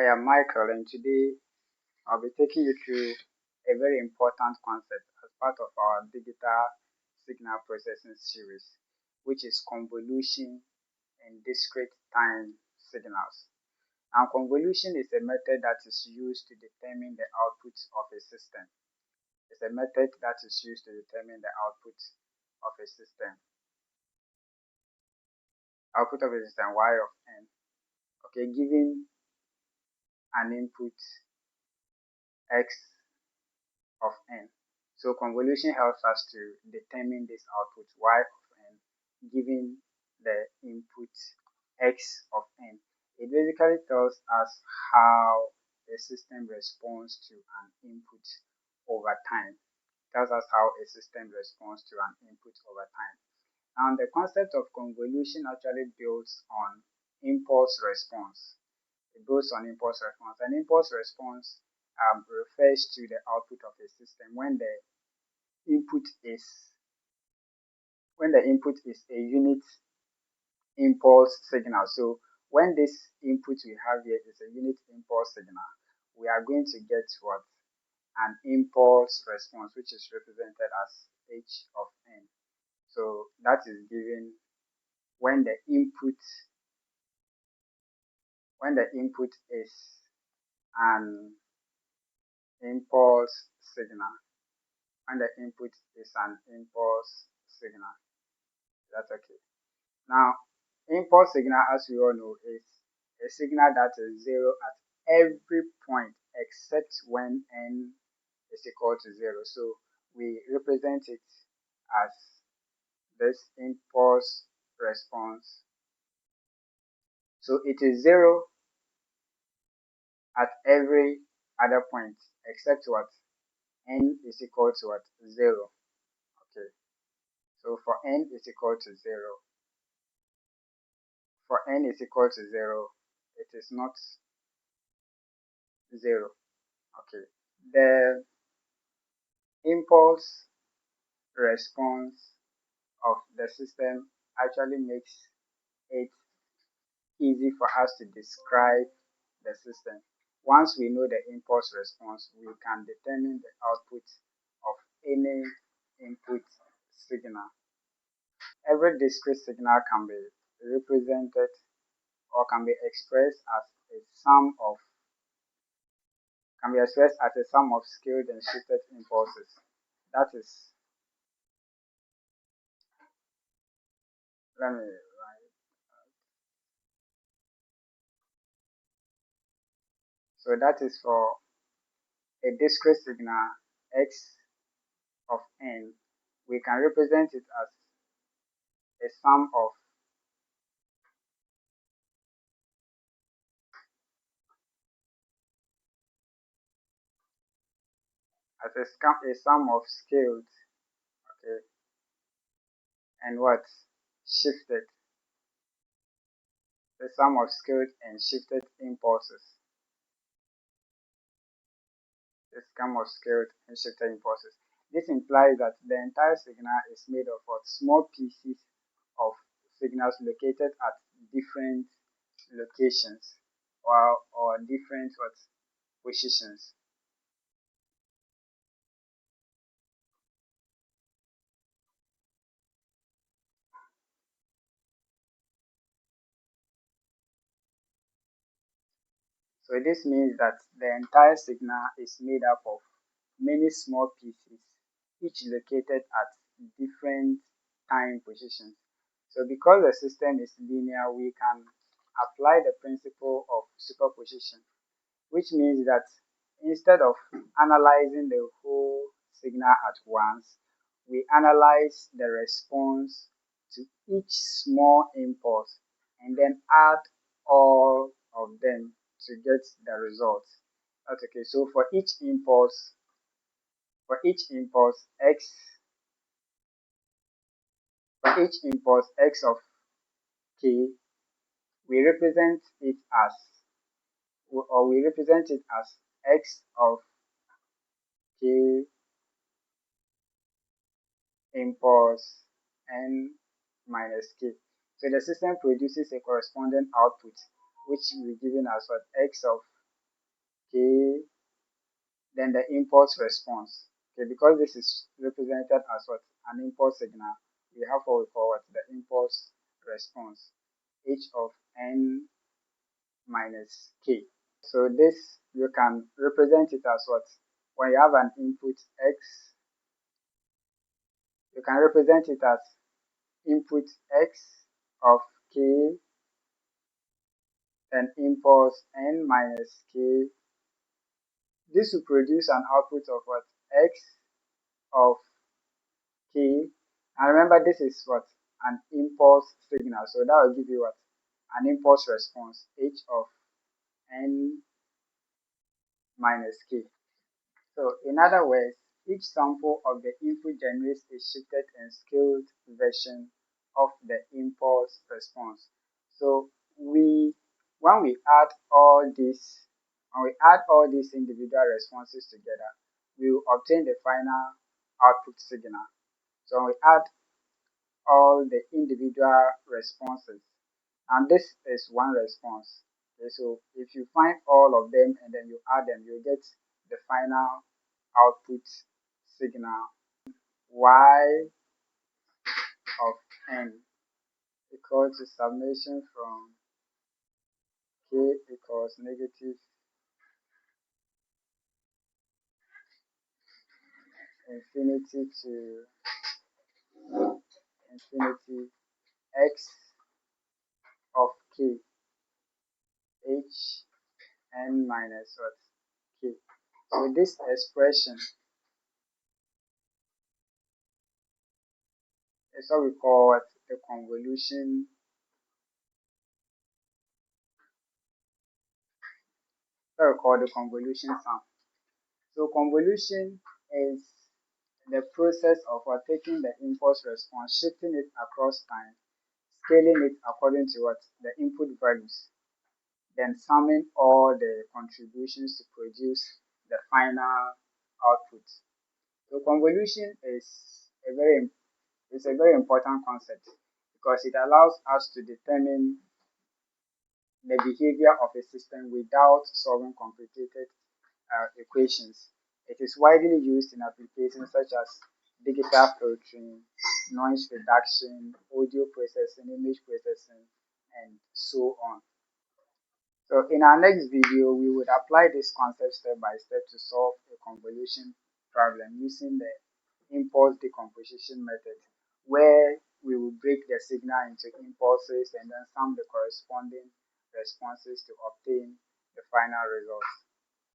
I am Michael, and today I'll be taking you through a very important concept as part of our digital signal processing series, which is convolution and discrete time signals. And convolution is a method that is used to determine the output of a system. It's a method that is used to determine the output of a system. Output of a system y of n. Okay, given an input x of n. So convolution helps us to determine this output y of n given the input x of n. It basically tells us how a system responds to an input over time. It tells us how a system responds to an input over time. Now the concept of convolution actually builds on impulse response. It builds on impulse response. An impulse response refers to the output of a system when the input is a unit impulse signal. So when this input we have here is a unit impulse signal, we are going to get what? An impulse response, which is represented as h of n. So that is given when the input is an impulse signal. When the input is an impulse signal. That's okay. Now, impulse signal, as we all know, is a signal that is zero at every point except when n is equal to 0. So we represent it as this impulse response. So it is 0 at every other point except what? N is equal to what? 0. Okay. So for n is equal to 0, it is not 0. Okay. The impulse response of the system actually makes it easy for us to describe the system. Once we know the impulse response, we can determine the output of any input signal. Every discrete signal can be represented or can be expressed as a sum of scaled and shifted impulses. That is, let me write. So that is for a discrete signal x of n. We can represent it as a sum of a sum of scaled, okay, and what? Shifted. The sum of scaled and shifted impulses. The sum of scaled and shifted impulses. This implies that the entire signal is made of what? Small pieces of signals located at different locations or different what? Positions. So this means that the entire signal is made up of many small pieces, each located at different time positions. So because the system is linear, we can apply the principle of superposition, which means that instead of analyzing the whole signal at once, we analyze the response to each small impulse and then add all of them to get the result. That's okay. So for each impulse x of k, we represent it as x of k impulse n minus k. So the system produces a corresponding output, which will be given as what? X of okay, then the impulse response. Okay, because this is represented as what? An impulse signal. We have what we call what? The impulse response. H of n minus k. So this you can represent it as what? When you have an input x, you can represent it as input x of k, then impulse n minus k. This will produce an output of what? X of k. And remember, this is what? An impulse signal. So that will give you what? An impulse response, h of n minus k. So in other words, each sample of the input generates a shifted and scaled version of the impulse response. So when we add all these individual responses together, we will obtain the final output signal. So when we add all the individual responses, and this is one response. Okay, so if you find all of them and then you add them, you get the final output signal y of n equal to summation from k equals negative infinity to infinity x of k h n minus what k. So this expression is what we call what? The convolution. What we call the convolution sum. So convolution is the process of taking the impulse response, shifting it across time, scaling it according to what? The input values, then summing all the contributions to produce the final output. So convolution is a very important concept because it allows us to determine the behavior of a system without solving complicated equations. It is widely used in applications such as digital filtering, noise reduction, audio processing, image processing, and so on. So in our next video, we would apply this concept step by step to solve a convolution problem using the impulse decomposition method, where we will break the signal into impulses and then sum the corresponding responses to obtain the final result.